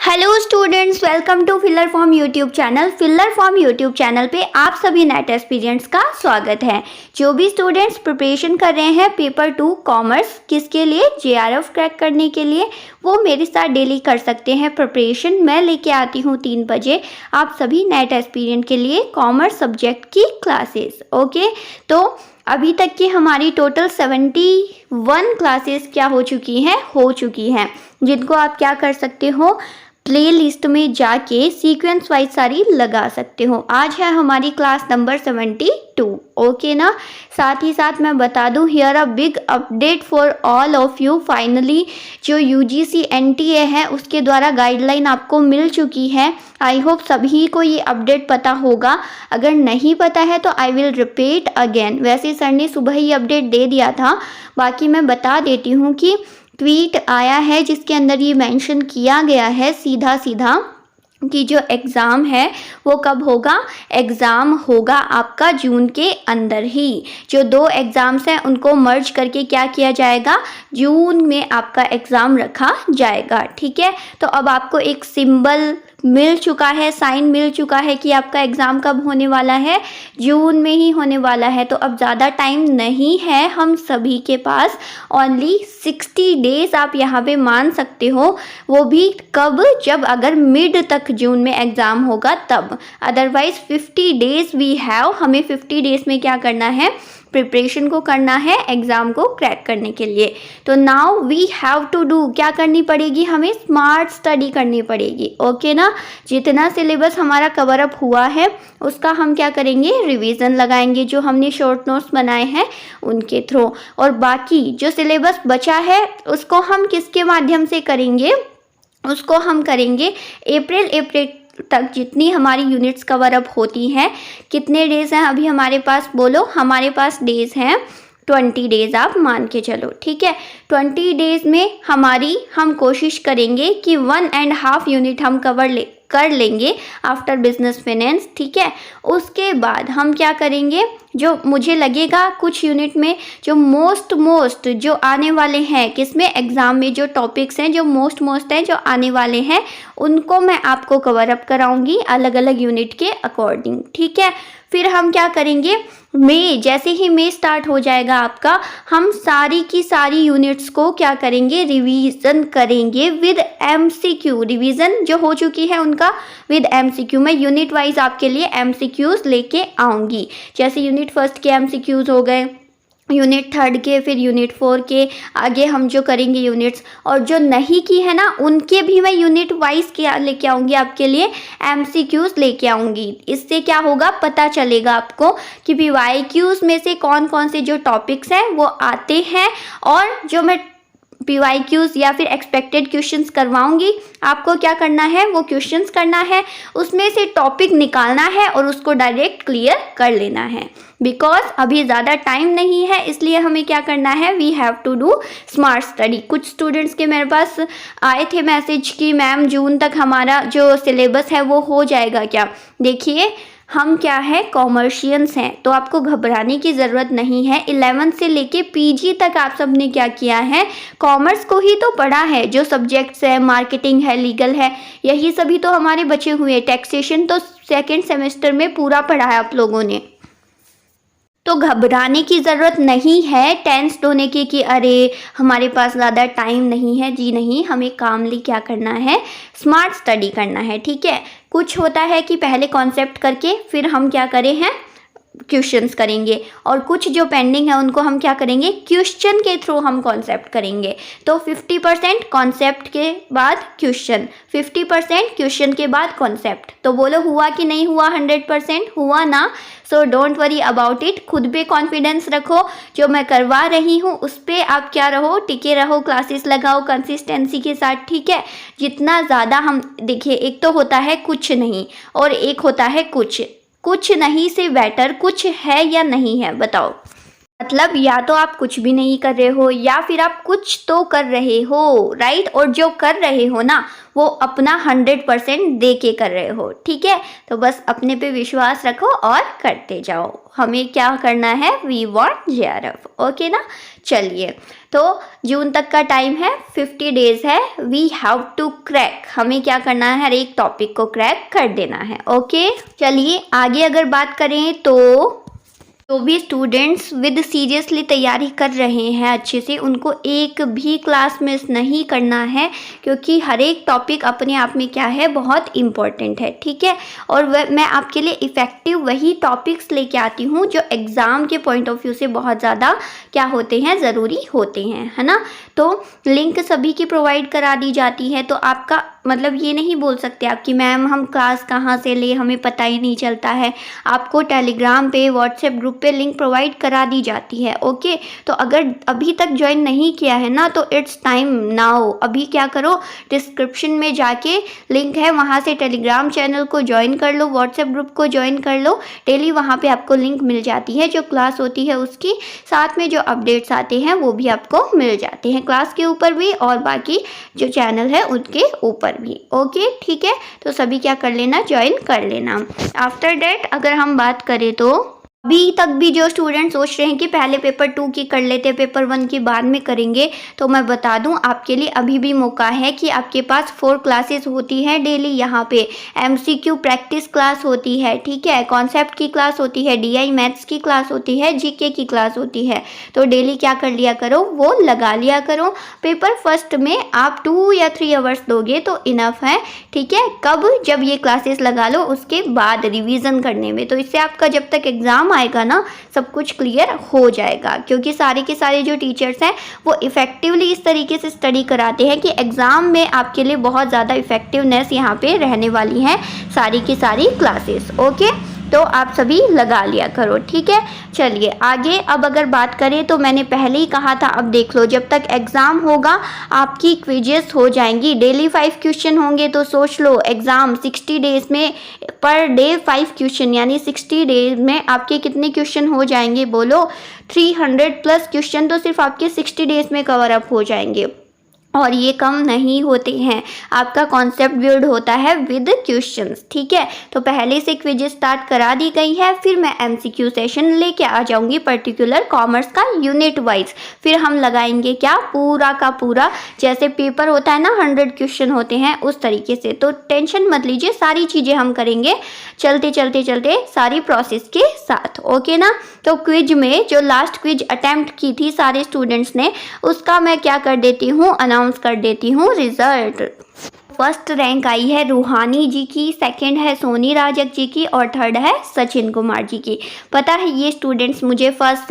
Hello students, welcome to filler form YouTube channel. Filler form YouTube channel पे आप सभी net aspirants का स्वागत है। जो भी स्टूडेंट्स प्रिपरेशन कर रहे हैं पेपर 2 कॉमर्स, किसके लिए? जेआरएफ क्रैक करने के लिए, वो मेरे साथ डेली कर सकते हैं प्रिपरेशन। मैं लेके आती हूँ 3 बजे आप सभी नेट एस्पिरेंट के लिए कॉमर्स सब्जेक्ट की क्लासेस। ओके, तो अभी तक की हमारी टोटल 71 क्लासेस क्या हो चुकी हैं, जिनको आप क्या कर सकते हो, प्ले लिस्ट में जाके सीक्वेंस वाइज सारी लगा सकते हो। आज है हमारी क्लास नंबर 72। ओके ना। साथ ही साथ मैं बता दूं, here a big update for all of you. Finally जो यूजीसी एनटीए है उसके द्वारा गाइडलाइन आपको मिल चुकी है। आई होप सभी को ये अपडेट पता होगा। अगर नहीं पता है तो आई विल रिपीट अगेन। वैसे सर ने सुबह ही अपडेट दे दिया था, बाकी मैं बता देती हूँ कि ट्वीट आया है जिसके अंदर ये मेंशन किया गया है सीधा कि जो एग्ज़ाम है वो कब होगा। एग्ज़ाम होगा आपका जून के अंदर ही। जो 2 एग्ज़ाम्स हैं उनको मर्ज करके क्या किया जाएगा, जून में आपका एग्ज़ाम रखा जाएगा। ठीक है, तो अब आपको एक सिंबल मिल चुका है, साइन मिल चुका है कि आपका एग्ज़ाम कब होने वाला है, जून में ही होने वाला है। तो अब ज़्यादा टाइम नहीं है हम सभी के पास, ओनली 60 डेज़ आप यहाँ पे मान सकते हो। वो भी कब, जब अगर मिड तक जून में एग्ज़ाम होगा तब। Otherwise 50 days we have. हमें 50 डेज़ में क्या करना है, प्रिपरेशन को करना है एग्ज़ाम को क्रैक करने के लिए। तो now we have to do, क्या करनी पड़ेगी, हमें स्मार्ट स्टडी करनी पड़ेगी। ओके ना। जितना सिलेबस हमारा कवर अप हुआ है उसका हम क्या करेंगे, रिवीजन लगाएंगे, जो हमने शॉर्ट नोट्स बनाए हैं उनके थ्रू। और बाकी जो सिलेबस बचा है उसको हम किसके माध्यम से करेंगे, उसको हम करेंगे अप्रैल तक जितनी हमारी यूनिट्स कवर अप होती हैं। कितने डेज़ हैं अभी हमारे पास, बोलो। हमारे पास डेज़ हैं 20 डेज़, आप मान के चलो। ठीक है, 20 डेज़ में हम कोशिश करेंगे कि 1.5 यूनिट हम कर लेंगे आफ्टर बिजनेस फाइनेंस। ठीक है, उसके बाद हम क्या करेंगे, जो मुझे लगेगा कुछ यूनिट में जो मोस्ट जो आने वाले हैं, किसमें, एग्ज़ाम में जो टॉपिक्स हैं जो मोस्ट हैं जो आने वाले हैं, उनको मैं आपको कवर अप कराऊंगी अलग अलग यूनिट के अकॉर्डिंग। ठीक है, फिर हम क्या करेंगे, जैसे ही मई स्टार्ट हो जाएगा आपका, हम सारी की सारी यूनिट्स को क्या करेंगे, रिवीजन करेंगे विद एमसीक्यू। रिवीजन जो हो चुकी है उनका विद एमसीक्यू। मैं यूनिट वाइज आपके लिए एमसीक्यूज लेके आऊँगी। जैसे यूनिट 1 के एमसीक्यूज हो गए, यूनिट 3 के, फिर यूनिट 4 के, आगे हम जो करेंगे यूनिट्स, और जो नहीं की है ना उनके भी मैं यूनिट वाइज क्या लेके आऊँगी आपके लिए, एमसीक्यूज लेके आऊँगी। इससे क्या होगा, पता चलेगा आपको कि पीवाईक्यूज में से कौन कौन से जो टॉपिक्स हैं वो आते हैं, और जो मैं पीवाईक्यूज या फिर एक्सपेक्टेड क्वेश्चंस करवाऊंगी, आपको क्या करना है, वो क्वेश्चंस करना है, उसमें से टॉपिक निकालना है और उसको डायरेक्ट क्लियर कर लेना है। बिकॉज अभी ज़्यादा टाइम नहीं है, इसलिए हमें क्या करना है, we have to do smart study. कुछ स्टूडेंट्स के मेरे पास आए थे मैसेज कि मैम जून तक हमारा जो सिलेबस है वो हो जाएगा क्या। देखिए, हम क्या है, कॉमर्शियंस हैं, तो आपको घबराने की ज़रूरत नहीं है। 11 से लेके पीजी तक आप सब ने क्या किया है, कॉमर्स को ही तो पढ़ा है। जो सब्जेक्ट्स है, मार्केटिंग है, लीगल है, यही सभी तो हमारे बचे हुए। टैक्सेशन तो 2nd सेमेस्टर में पूरा पढ़ा है आप लोगों ने, तो घबराने की ज़रूरत नहीं है, टेंस्ड होने की कि अरे हमारे पास ज़्यादा टाइम नहीं है। जी नहीं, हमें कामली क्या करना है, स्मार्ट स्टडी करना है। ठीक है, कुछ होता है कि पहले कॉन्सेप्ट करके फिर हम क्या करें हैं, क्वेश्चंस करेंगे, और कुछ जो पेंडिंग है उनको हम क्या करेंगे, क्वेश्चन के थ्रू हम कॉन्सेप्ट करेंगे। तो 50% कॉन्सेप्ट के बाद क्वेश्चन, 50% क्वेश्चन के बाद कॉन्सेप्ट। तो बोलो हुआ कि नहीं हुआ, 100% हुआ ना। So don't worry about it, खुद पे कॉन्फिडेंस रखो। जो मैं करवा रही हूँ उस पर आप क्या रहो, टिके रहो, क्लासेस लगाओ कंसिस्टेंसी के साथ। ठीक है, जितना ज़्यादा हम, देखिए एक तो होता है कुछ नहीं और एक होता है कुछ नहीं से बेटर कुछ है या नहीं है, बताओ। मतलब या तो आप कुछ भी नहीं कर रहे हो या फिर आप कुछ तो कर रहे हो, राइट। और जो कर रहे हो ना वो अपना 100% दे के कर रहे हो, ठीक है। तो बस अपने पे विश्वास रखो और करते जाओ। हमें क्या करना है, वी वांट JRF, ओके ना। चलिए, तो जून तक का टाइम है, 50 डेज है, वी हैव टू क्रैक। हमें क्या करना है, हर एक टॉपिक को क्रैक कर देना है, ओके। चलिए आगे अगर बात करें तो जो भी स्टूडेंट्स विद सीरियसली तैयारी कर रहे हैं अच्छे से, उनको एक भी क्लास मिस नहीं करना है, क्योंकि हर एक टॉपिक अपने आप में क्या है, बहुत इम्पॉर्टेंट है, ठीक है। और मैं आपके लिए इफ़ेक्टिव वही टॉपिक्स लेके आती हूँ जो एग्ज़ाम के पॉइंट ऑफ व्यू से बहुत ज़्यादा क्या होते हैं, ज़रूरी होते हैं, है ना। तो लिंक सभी की प्रोवाइड करा दी जाती है, तो आपका मतलब ये नहीं बोल सकते आप कि मैम हम क्लास कहाँ से ले, हमें पता ही नहीं चलता है। आपको टेलीग्राम पे, व्हाट्सएप ग्रुप पे लिंक प्रोवाइड करा दी जाती है, ओके। तो अगर अभी तक ज्वाइन नहीं किया है ना तो इट्स टाइम नाउ, अभी क्या करो, डिस्क्रिप्शन में जाके लिंक है, वहाँ से टेलीग्राम चैनल को ज्वाइन कर लो, व्हाट्सएप ग्रुप को ज्वाइन कर लो। डेली वहाँ पे आपको लिंक मिल जाती है, जो क्लास होती है उसकी, साथ में जो अपडेट्स आते हैं वो भी आपको मिल जाते हैं, क्लास के ऊपर भी और बाकी जो चैनल है उनके ऊपर भी, ओके, ठीक है। तो सभी क्या कर लेना, ज्वाइन कर लेना। आफ्टर दैट अगर हम बात करें तो अभी तक भी जो स्टूडेंट सोच रहे हैं कि पहले पेपर 2 की कर लेते, पेपर 1 की बाद में करेंगे, तो मैं बता दूं आपके लिए अभी भी मौका है कि आपके पास 4 क्लासेस होती हैं डेली। यहाँ पे MCQ प्रैक्टिस क्लास होती है, ठीक है, कॉन्सेप्ट की क्लास होती है, DI मैथ्स की क्लास होती है, GK की क्लास होती है। तो डेली क्या कर लिया करो, वो लगा लिया करो। पेपर फर्स्ट में आप 2 या 3 आवर्स दोगे तो इनफ है, ठीक है। कब, जब ये क्लासेस लगा लो उसके बाद रिवीजन करने में, तो इससे आपका जब तक एग्जाम आएगा ना सब कुछ क्लियर हो जाएगा, क्योंकि सारे के सारे जो टीचर्स हैं वो इफ़ेक्टिवली इस तरीके से स्टडी कराते हैं कि एग्ज़ाम में आपके लिए बहुत ज़्यादा इफ़ेक्टिवनेस यहाँ पे रहने वाली है सारी की सारी क्लासेस, ओके। तो आप सभी लगा लिया करो, ठीक है। चलिए आगे अब अगर बात करें तो मैंने पहले ही कहा था, अब देख लो, जब तक एग्ज़ाम होगा आपकी क्विजेस हो जाएंगी, डेली 5 क्वेश्चन होंगे। तो सोच लो एग्ज़ाम 60 डेज़ में पर डे 5 क्वेश्चन, यानी 60 डेज में आपके कितने क्वेश्चन हो जाएंगे, बोलो 300+ क्वेश्चन तो सिर्फ आपके 60 डेज़ में कवर अप हो जाएंगे। और ये कम नहीं होते हैं, आपका कॉन्सेप्ट बिल्ड होता है विद क्वेश्चंस, ठीक है। तो पहले से क्विज स्टार्ट करा दी गई है, फिर मैं MCQ सेशन लेके आ जाऊंगी पर्टिकुलर कॉमर्स का यूनिट वाइज। फिर हम लगाएंगे क्या, पूरा का पूरा जैसे पेपर होता है ना 100 क्वेश्चन होते हैं उस तरीके से। तो टेंशन मत लीजिए, सारी चीज़ें हम करेंगे चलते चलते चलते सारी प्रोसेस के साथ, ओके ना। तो क्विज में जो लास्ट क्विज अटेम्प्ट की थी सारे स्टूडेंट्स ने, उसका मैं क्या कर देती हूँ, अनाउंस कर देती हूँ रिजल्ट। फर्स्ट रैंक आई है रूहानी जी की, सेकंड है सोनी राजक जी की और थर्ड है सचिन कुमार जी की। पता है ये स्टूडेंट्स मुझे फर्स्ट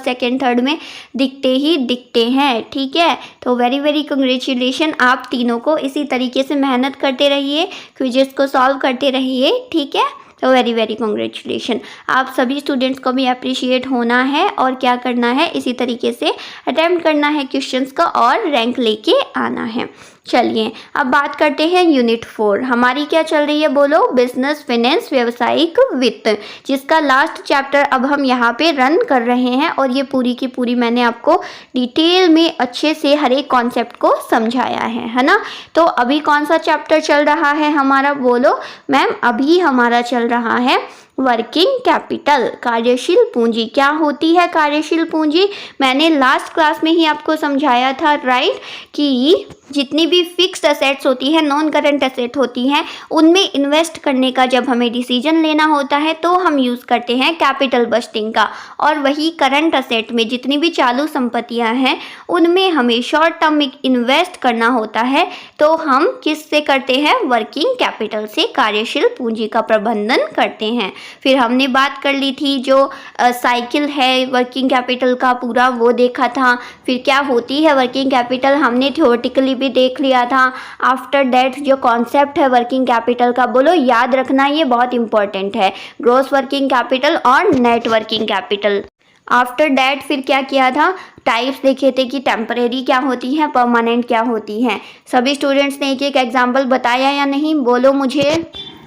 सेकंड थर्ड में दिखते ही दिखते हैं, ठीक है। तो वेरी वेरी कंग्रेचुलेशन आप तीनों को, इसी तरीके से मेहनत करते रहिए, क्विजेस को सॉल्व करते रहिए, ठीक है। तो वेरी वेरी कॉन्ग्रेचुलेशन, आप सभी स्टूडेंट्स को भी अप्रिशिएट होना है और क्या करना है, इसी तरीके से अटेम्प्ट करना है क्वेश्चंस का और रैंक लेके आना है। चलिए अब बात करते हैं यूनिट 4, हमारी क्या चल रही है, बोलो, बिजनेस फाइनेंस व्यावसायिक वित्त, जिसका लास्ट चैप्टर अब हम यहाँ पे रन कर रहे हैं। और ये पूरी की पूरी मैंने आपको डिटेल में अच्छे से हर एक कॉन्सेप्ट को समझाया है ना। तो अभी कौन सा चैप्टर चल रहा है हमारा, बोलो मैम, अभी हमारा चल रहा है वर्किंग कैपिटल, कार्यशील पूंजी। क्या होती है कार्यशील पूंजी, मैंने लास्ट क्लास में ही आपको समझाया था, राइट, कि जितनी भी फिक्स्ड एसेट्स होती है, नॉन करंट एसेट होती हैं, उनमें इन्वेस्ट करने का जब हमें डिसीजन लेना होता है तो हम यूज़ करते हैं कैपिटल बस्टिंग का। और वही करंट एसेट में जितनी भी चालू संपत्तियां हैं उनमें हमें शॉर्ट टर्म में इन्वेस्ट करना होता है, तो हम किससे करते हैं, वर्किंग कैपिटल से कार्यशील पूंजी का प्रबंधन करते हैं। फिर हमने बात कर ली थी जो साइकिल है वर्किंग कैपिटल का पूरा, वो देखा था। फिर क्या होती है वर्किंग कैपिटल हमने थ्योरेटिकली भी देख लिया था। आफ्टर दैट जो कॉन्सेप्ट है वर्किंग कैपिटल का, बोलो याद रखना, ये बहुत इंपॉर्टेंट है, ग्रॉस वर्किंग कैपिटल और net working capital. After that फिर क्या किया था, टाइप्स देखे थे कि टेम्परेरी क्या होती हैं, परमानेंट क्या होती हैं। सभी स्टूडेंट्स ने एक एक एग्जाम्पल बताया या नहीं, बोलो मुझे।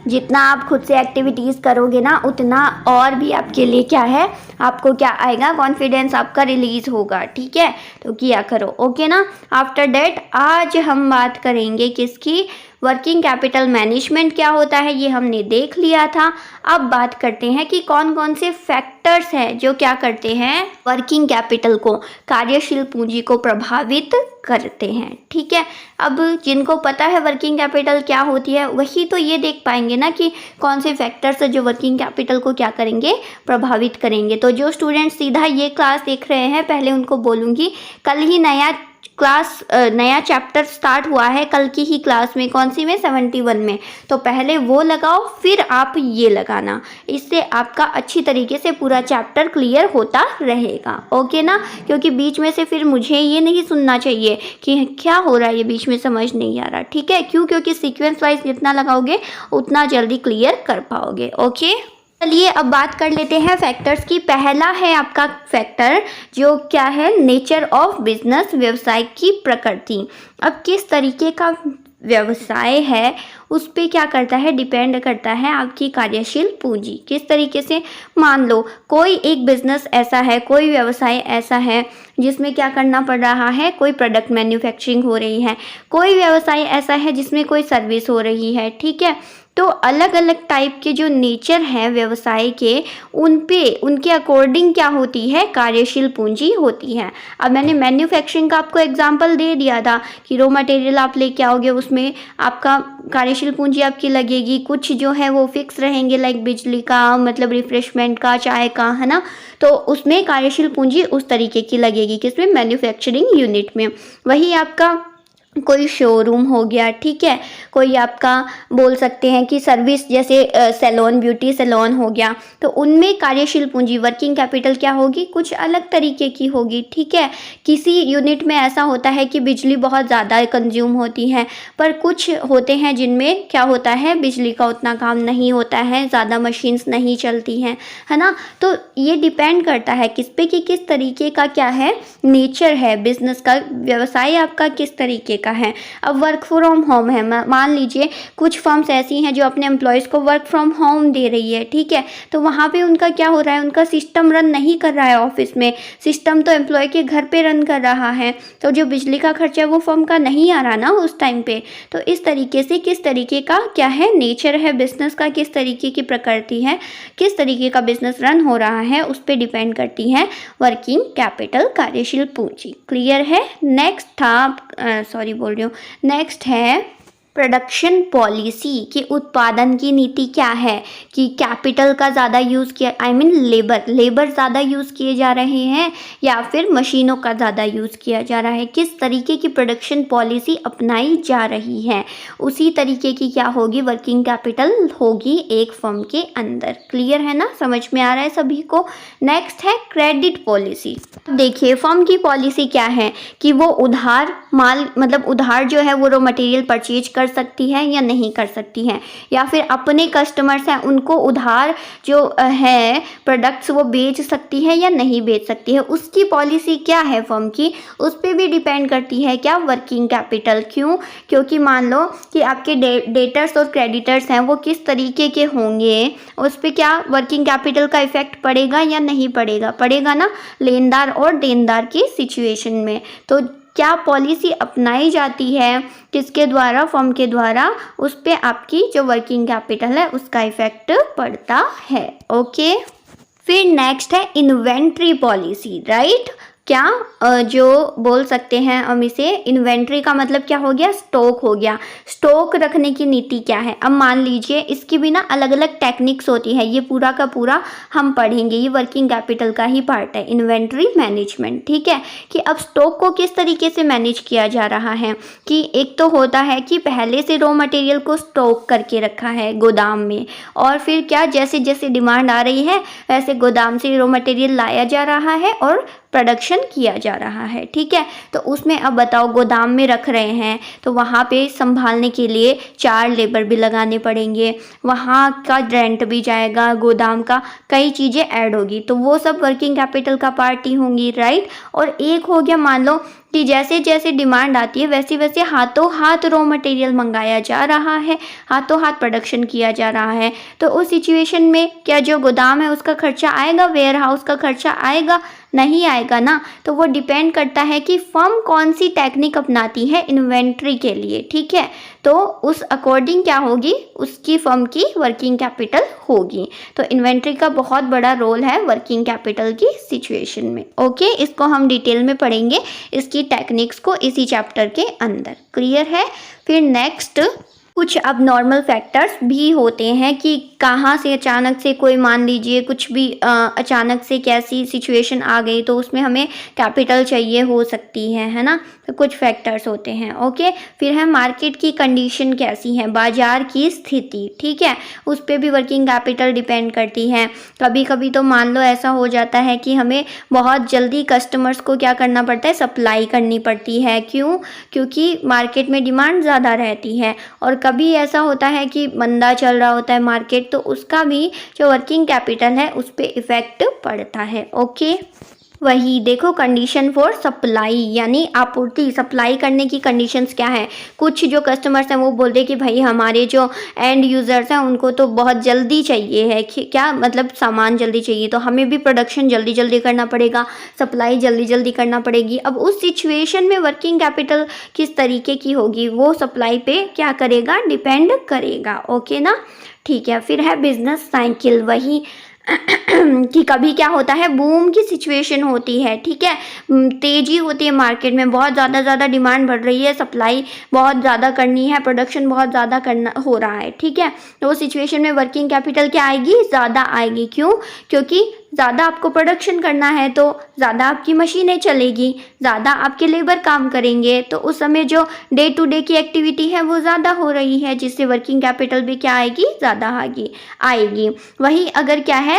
जितना आप खुद से एक्टिविटीज़ करोगे ना, उतना और भी आपके लिए क्या है, आपको क्या आएगा, कॉन्फिडेंस आपका रिलीज होगा। ठीक है, तो किया करो। ओके ना। आफ्टर दैट आज हम बात करेंगे किसकी, वर्किंग कैपिटल मैनेजमेंट क्या होता है ये हमने देख लिया था। अब बात करते हैं कि कौन कौन से फैक्टर्स हैं जो क्या करते हैं, वर्किंग कैपिटल को, कार्यशील पूंजी को प्रभावित करते हैं। ठीक है, अब जिनको पता है वर्किंग कैपिटल क्या होती है वही तो ये देख पाएंगे ना कि कौन से फैक्टर्स है जो वर्किंग कैपिटल को क्या करेंगे, प्रभावित करेंगे। तो जो स्टूडेंट सीधा ये क्लास देख रहे हैं, पहले उनको बोलूँगी कल ही नया चैप्टर स्टार्ट हुआ है, कल की ही क्लास में, कौन सी में, 71 में। तो पहले वो लगाओ फिर आप ये लगाना, इससे आपका अच्छी तरीके से पूरा चैप्टर क्लियर होता रहेगा। ओके ना, क्योंकि बीच में से फिर मुझे ये नहीं सुनना चाहिए कि क्या हो रहा है, ये बीच में समझ नहीं आ रहा। ठीक है, क्यों, क्योंकि सीक्वेंस वाइज जितना लगाओगे उतना जल्दी क्लियर कर पाओगे। ओके, चलिए अब बात कर लेते हैं फैक्टर्स की। पहला है आपका फैक्टर जो क्या है, नेचर ऑफ बिजनेस, व्यवसाय की प्रकृति। अब किस तरीके का व्यवसाय है उस पे क्या करता है, डिपेंड करता है आपकी कार्यशील पूंजी किस तरीके से। मान लो कोई एक बिजनेस ऐसा है, कोई व्यवसाय ऐसा है जिसमें क्या करना पड़ रहा है, कोई प्रोडक्ट मैन्युफैक्चरिंग हो रही है, कोई व्यवसाय ऐसा है जिसमें कोई सर्विस हो रही है। ठीक है, तो अलग अलग टाइप के जो नेचर हैं व्यवसाय के, उनके अकॉर्डिंग क्या होती है, कार्यशील पूंजी होती है। अब मैंने मैन्युफैक्चरिंग का आपको एग्जांपल दे दिया था कि रॉ मटेरियल आप लेके आओगे, उसमें आपका कार्यशील पूंजी आपकी लगेगी, कुछ जो है वो फिक्स रहेंगे, लाइक बिजली का, मतलब रिफ्रेशमेंट का, चाय का, है ना। तो उसमें कार्यशील पूंजी उस तरीके की लगेगी, किसमें, मैन्युफैक्चरिंग यूनिट में। वही आपका कोई शोरूम हो गया, ठीक है, कोई आपका बोल सकते हैं कि सर्विस, जैसे सैलून, ब्यूटी सैलून हो गया, तो उनमें कार्यशील पूंजी, वर्किंग कैपिटल क्या होगी, कुछ अलग तरीके की होगी। ठीक है, किसी यूनिट में ऐसा होता है कि बिजली बहुत ज़्यादा कंज्यूम होती है, पर कुछ होते हैं जिनमें क्या होता है, बिजली का उतना काम नहीं होता है, ज़्यादा मशीन्स नहीं चलती हैं, है ना। तो ये डिपेंड करता है किस पे कि किस तरीके का क्या है, नेचर है बिजनेस का, व्यवसाय आपका किस तरीके का है। अब वर्क फ्रॉम होम है, मान लीजिए कुछ फर्म्स ऐसी हैं जो अपने एम्प्लॉयज़ को वर्क फ्रॉम होम दे रही है। ठीक है, तो वहाँ पे उनका क्या हो रहा है, उनका सिस्टम रन नहीं कर रहा है ऑफिस में, सिस्टम तो एम्प्लॉय के घर पे रन कर रहा है, तो जो बिजली का खर्चा है वो फर्म का नहीं आ रहा ना उस टाइम पे। तो इस तरीके से किस तरीके का क्या है, नेचर है बिजनेस का, किस तरीके की प्रकृति है, किस तरीके का बिजनेस रन हो रहा है, उस पर डिपेंड करती है वर्किंग कैपिटल, कार्यशील पूंजी। क्लियर है। नेक्स्ट था, नेक्स्ट है प्रोडक्शन पॉलिसी, कि उत्पादन की नीति क्या है, कि कैपिटल का ज़्यादा यूज़ किया, लेबर ज़्यादा यूज़ किए जा रहे हैं या फिर मशीनों का ज़्यादा यूज़ किया जा रहा है, किस तरीके की प्रोडक्शन पॉलिसी अपनाई जा रही है, उसी तरीके की क्या होगी, वर्किंग कैपिटल होगी एक फर्म के अंदर। क्लियर है ना, समझ में आ रहा है सभी को। नेक्स्ट है क्रेडिट पॉलिसी। देखिए फर्म की पॉलिसी क्या है कि वो उधार माल, मतलब उधार जो है वो रॉ मटेरियल परचेज कर सकती है या नहीं कर सकती है, या फिर अपने कस्टमर्स हैं उनको उधार जो है प्रोडक्ट्स वो बेच सकती है या नहीं बेच सकती है, उसकी पॉलिसी क्या है फर्म की, उस पर भी डिपेंड करती है क्या, वर्किंग कैपिटल। क्यों, क्योंकि मान लो कि आपके डेटर्स और क्रेडिटर्स हैं वो किस तरीके के होंगे, उस पर क्या वर्किंग कैपिटल का इफेक्ट पड़ेगा या नहीं पड़ेगा, पड़ेगा ना, लेनदार और देनदार की सिचुएशन में। तो क्या पॉलिसी अपनाई जाती है किसके द्वारा, फर्म के द्वारा, उस पे आपकी जो वर्किंग कैपिटल है उसका इफेक्ट पड़ता है। ओके, फिर नेक्स्ट है इन्वेंट्री पॉलिसी, राइट। क्या जो बोल सकते हैं हम इसे, इन्वेंट्री का मतलब क्या हो गया, स्टॉक हो गया, स्टॉक रखने की नीति क्या है। अब मान लीजिए इसकी भी ना अलग अलग टेक्निक्स होती है, ये पूरा का पूरा हम पढ़ेंगे, ये वर्किंग कैपिटल का ही पार्ट है, इन्वेंट्री मैनेजमेंट। ठीक है, कि अब स्टॉक को किस तरीके से मैनेज किया जा रहा है, कि एक तो होता है कि पहले से रॉ मटेरियल को स्टॉक करके रखा है गोदाम में, और फिर क्या जैसे जैसे डिमांड आ रही है वैसे गोदाम से रॉ मटेरियल लाया जा रहा है और प्रोडक्शन किया जा रहा है, ठीक है। तो उसमें अब बताओ गोदाम में रख रहे हैं तो वहाँ पे संभालने के लिए 4 लेबर भी लगाने पड़ेंगे, वहाँ का रेंट भी जाएगा, गोदाम का कई चीज़ें ऐड होगी, तो वो सब वर्किंग कैपिटल का पार्ट ही होंगी, राइट। और एक हो गया मान लो कि जैसे जैसे डिमांड आती है वैसे वैसे हाथों हाथ रॉ मटेरियल मंगाया जा रहा है, हाथों हाथ प्रोडक्शन किया जा रहा है। तो उस सिचुएशन में क्या जो गोदाम है उसका खर्चा आएगा, वेयर हाउस का खर्चा आएगा? नहीं आएगा ना। तो वो डिपेंड करता है कि फर्म कौन सी टेक्निक अपनाती है इन्वेंट्री के लिए, ठीक है। तो उस अकॉर्डिंग क्या होगी, उसकी फर्म की वर्किंग कैपिटल होगी। तो इन्वेंट्री का बहुत बड़ा रोल है वर्किंग कैपिटल की सिचुएशन में, ओके। इसको हम डिटेल में पढ़ेंगे, इसकी टेक्निक्स को इसी चैप्टर के अंदर, क्लियर है। फिर नेक्स्ट कुछ अब नॉर्मल फैक्टर्स भी होते हैं कि कहाँ से अचानक से कोई मान लीजिए कुछ भी अचानक से कैसी सिचुएशन आ गई तो उसमें हमें कैपिटल चाहिए हो सकती है ना। तो कुछ फैक्टर्स होते हैं, ओके। फिर है मार्केट की कंडीशन कैसी है, बाजार की स्थिति, ठीक है, उस पर भी वर्किंग कैपिटल डिपेंड करती है। कभी कभी तो मान लो ऐसा हो जाता है कि हमें बहुत जल्दी कस्टमर्स को क्या करना पड़ता है, सप्लाई करनी पड़ती है। क्यों? क्योंकि मार्केट में डिमांड ज़्यादा रहती है। और कभी ऐसा होता है कि मंदा चल रहा होता है मार्केट, तो उसका भी जो वर्किंग कैपिटल है उस पर इफ़ेक्ट पड़ता है, ओके। वही देखो कंडीशन फॉर सप्लाई यानी आपूर्ति, सप्लाई करने की कंडीशंस क्या है। कुछ जो कस्टमर्स हैं वो बोलते हैं कि भाई हमारे जो एंड यूज़र्स हैं उनको तो बहुत जल्दी चाहिए है, क्या मतलब सामान जल्दी चाहिए, तो हमें भी प्रोडक्शन जल्दी जल्दी करना पड़ेगा, सप्लाई जल्दी जल्दी करना पड़ेगी। अब उस सिचुएशन में वर्किंग कैपिटल किस तरीके की होगी वो सप्लाई पे क्या करेगा, डिपेंड करेगा, ओके ना, ठीक है। फिर है बिजनेस साइकिल, वही कि कभी क्या होता है बूम की सिचुएशन होती है, ठीक है, तेज़ी होती है मार्केट में, बहुत ज़्यादा डिमांड बढ़ रही है, सप्लाई बहुत ज़्यादा करनी है, प्रोडक्शन बहुत ज़्यादा करना हो रहा है, ठीक है। तो वो सिचुएशन में वर्किंग कैपिटल क्या आएगी, ज़्यादा आएगी। क्यों? क्योंकि ज़्यादा आपको प्रोडक्शन करना है तो ज़्यादा आपकी मशीनें चलेगी, ज़्यादा आपके लेबर काम करेंगे, तो उस समय जो डे टू डे की एक्टिविटी है वो ज़्यादा हो रही है, जिससे वर्किंग कैपिटल भी क्या आएगी, ज़्यादा आएगी। वही अगर क्या है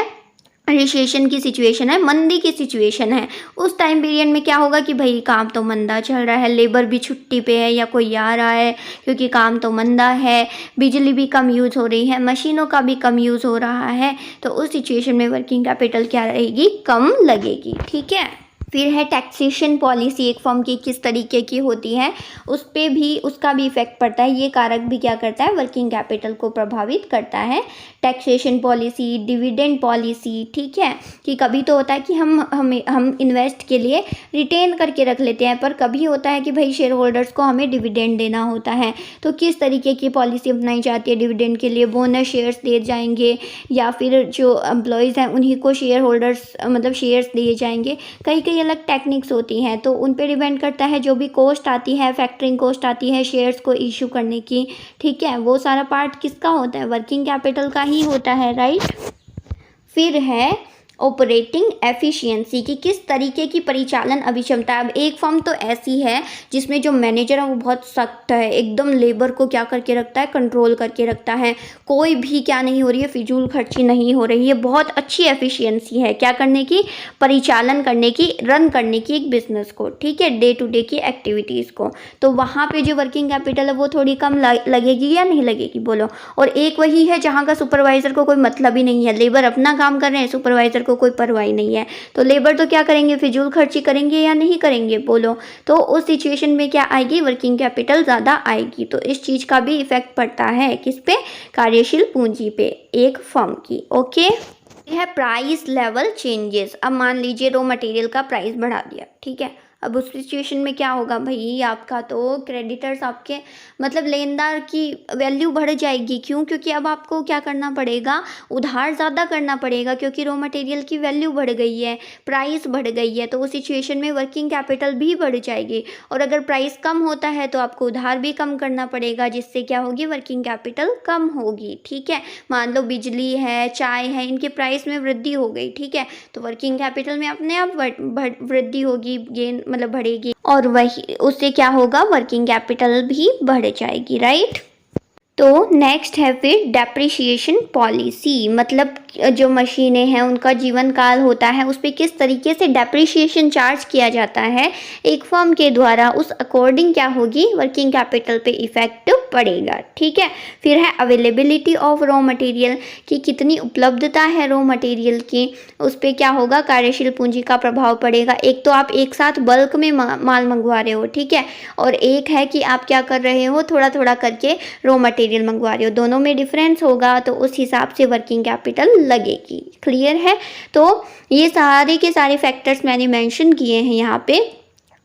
रिसेशन की सिचुएशन है, मंदी की सिचुएशन है, उस टाइम पीरियड में क्या होगा कि भाई काम तो मंदा चल रहा है, लेबर भी छुट्टी पे है या कोई आ रहा है क्योंकि काम तो मंदा है, बिजली भी कम यूज़ हो रही है, मशीनों का भी कम यूज़ हो रहा है, तो उस सिचुएशन में वर्किंग कैपिटल क्या रहेगी, कम लगेगी, ठीक है। फिर है टैक्सेशन पॉलिसी एक फर्म की किस तरीके की होती है, उस पर भी उसका भी इफेक्ट पड़ता है। ये कारक भी क्या करता है, वर्किंग कैपिटल को प्रभावित करता है। टैक्सेशन पॉलिसी, डिविडेंड पॉलिसी, ठीक है, कि कभी तो होता है कि हम इन्वेस्ट के लिए रिटेन करके रख लेते हैं, पर कभी होता है कि भाई शेयर होल्डर्स को हमें डिविडेंड देना होता है। तो किस तरीके की पॉलिसी अपनाई जाती है डिविडेंड के लिए, बोनस शेयर्स दिए जाएंगे या फिर जो एम्प्लॉयज़ हैं उन्हीं को शेयर होल्डर्स मतलब शेयर्स दिए जाएंगे। कई अलग टेक्निक्स होती हैं, तो उन पे डिपेंड करता है। जो भी कॉस्ट आती है, फैक्टरिंग कॉस्ट आती है शेयर्स को इशू करने की, ठीक है, वो सारा पार्ट किसका होता है, वर्किंग कैपिटल का ही होता है, राइट। फिर है ऑपरेटिंग एफिशिएंसी की किस तरीके की परिचालन अभिक्षमता। अब एक फर्म तो ऐसी है जिसमें जो मैनेजर है वो बहुत सख्त है, एकदम लेबर को क्या करके रखता है, कंट्रोल करके रखता है, कोई भी क्या नहीं हो रही है, फिजूल खर्ची नहीं हो रही है, बहुत अच्छी एफिशिएंसी है क्या करने की, परिचालन करने की, रन करने की एक बिजनेस को, ठीक है, डे टू डे की एक्टिविटीज़ को। तो वहाँ पे जो वर्किंग कैपिटल है वो थोड़ी कम लगेगी या नहीं लगेगी, बोलो। और एक वही है जहाँ का सुपरवाइज़र को कोई मतलब ही नहीं है, लेबर अपना काम कर रहे हैं, सुपरवाइज़र को कोई परवाह नहीं है, तो लेबर तो क्या करेंगे, फिजूल खर्ची करेंगे या नहीं करेंगे, बोलो। तो उस सिचुएशन में क्या आएगी, वर्किंग कैपिटल ज़्यादा आएगी। तो इस चीज़ का भी इफेक्ट पड़ता है किस पे, कार्यशील पूंजी पे एक फर्म की, ओके। यह प्राइस लेवल चेंजेस। अब मान लीजिए रॉ मटेरियल का प्राइस बढ़ा दिया, ठीक है, अब उस सिचुएशन में क्या होगा भाई, आपका तो क्रेडिटर्स आपके मतलब लेनदार की वैल्यू बढ़ जाएगी। क्यों? क्योंकि अब आपको क्या करना पड़ेगा, उधार ज़्यादा करना पड़ेगा, क्योंकि रॉ मटेरियल की वैल्यू बढ़ गई है, प्राइस बढ़ गई है, तो उस सिचुएशन में वर्किंग कैपिटल भी बढ़ जाएगी। और अगर प्राइस कम होता है तो आपको उधार भी कम करना पड़ेगा, जिससे क्या होगी, वर्किंग कैपिटल कम होगी, ठीक है। मान लो बिजली है, चाय है, इनके प्राइस में वृद्धि हो गई, ठीक है, तो वर्किंग कैपिटल में अपने आप वृद्धि होगी, गेन मतलब बढ़ेगी, और वही उससे क्या होगा, वर्किंग कैपिटल भी बढ़ जाएगी, राइट। तो नेक्स्ट है फिर डेप्रिसिएशन पॉलिसी, मतलब जो मशीनें हैं उनका जीवन काल होता है उस पर किस तरीके से डेप्रिसिएशन चार्ज किया जाता है एक फर्म के द्वारा, उस अकॉर्डिंग क्या होगी वर्किंग कैपिटल पे इफेक्ट पड़ेगा। ठीक है, फिर है अवेलेबिलिटी ऑफ रॉ मटेरियल, कि कितनी उपलब्धता है रॉ मटेरियल की, उस पर क्या होगा कार्यशील पूंजी का प्रभाव पड़ेगा। एक तो आप एक साथ बल्क में माल मंगवा रहे हो, ठीक है, और एक है कि आप क्या कर रहे हो थोड़ा थोड़ा करके रॉ मटेरियल मंगवा रहे हो, दोनों में डिफरेंस होगा तो उस हिसाब से वर्किंग कैपिटल लगेगी। क्लियर है, तो ये सारे के सारे फैक्टर्स मैंने मेंशन किए हैं यहाँ पे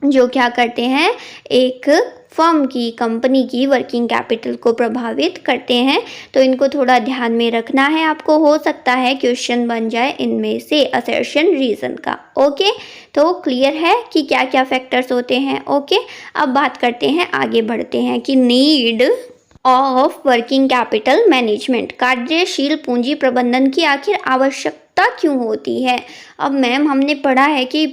जो क्या करते हैं एक फर्म की कंपनी की वर्किंग कैपिटल को प्रभावित करते हैं, तो इनको थोड़ा ध्यान में रखना है आपको। हो सकता है क्वेश्चन बन जाए इनमें से असर्शन रीज़न का। ओके, तो क्लियर है कि क्या क्या फैक्टर्स होते हैं। ओके, अब बात करते हैं, आगे बढ़ते हैं कि need of working capital management, कार्यशील पूंजी प्रबंधन की आखिर आवश्यकता क्यों होती है। अब मैम हमने पढ़ा है कि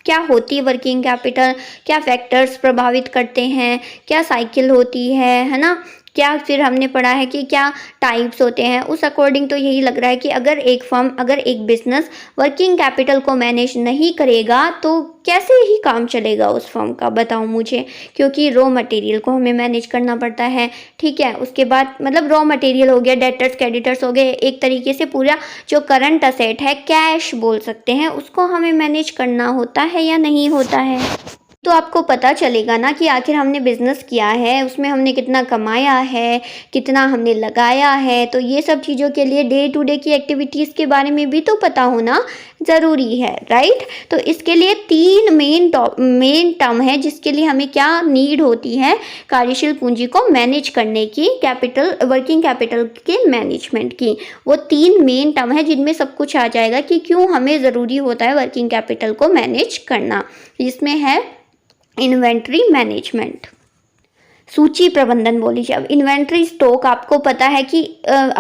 क्या होती है वर्किंग कैपिटल, क्या फैक्टर्स प्रभावित करते हैं, क्या साइकिल होती है ना, क्या फिर हमने पढ़ा है कि क्या टाइप्स होते हैं। उस अकॉर्डिंग तो यही लग रहा है कि अगर एक फर्म, अगर एक बिजनेस वर्किंग कैपिटल को मैनेज नहीं करेगा तो कैसे ही काम चलेगा उस फर्म का, बताओ मुझे, क्योंकि रॉ मटेरियल को हमें मैनेज करना पड़ता है। ठीक है, उसके बाद मतलब रॉ मटेरियल हो गया, डेटर्स क्रेडिटर्स हो गए, एक तरीके से पूरा जो करंट असेट है, कैश बोल सकते हैं, उसको हमें मैनेज करना होता है या नहीं होता है। तो आपको पता चलेगा ना कि आखिर हमने बिज़नेस किया है, उसमें हमने कितना कमाया है, कितना हमने लगाया है, तो ये सब चीज़ों के लिए डे टू डे की एक्टिविटीज़ के बारे में भी तो पता होना ज़रूरी है, राइट। तो इसके लिए 3 मेन टर्म है जिसके लिए हमें क्या नीड होती है कार्यशील पूंजी को मैनेज करने की, कैपिटल वर्किंग कैपिटल के मैनेजमेंट की। वो 3 मेन टर्म है जिनमें सब कुछ आ जाएगा कि क्यों हमें ज़रूरी होता है वर्किंग कैपिटल को मैनेज करना। जिसमें है इन्वेंट्री मैनेजमेंट, सूची प्रबंधन बोल लीजिए। अब इन्वेंट्री स्टॉक आपको पता है कि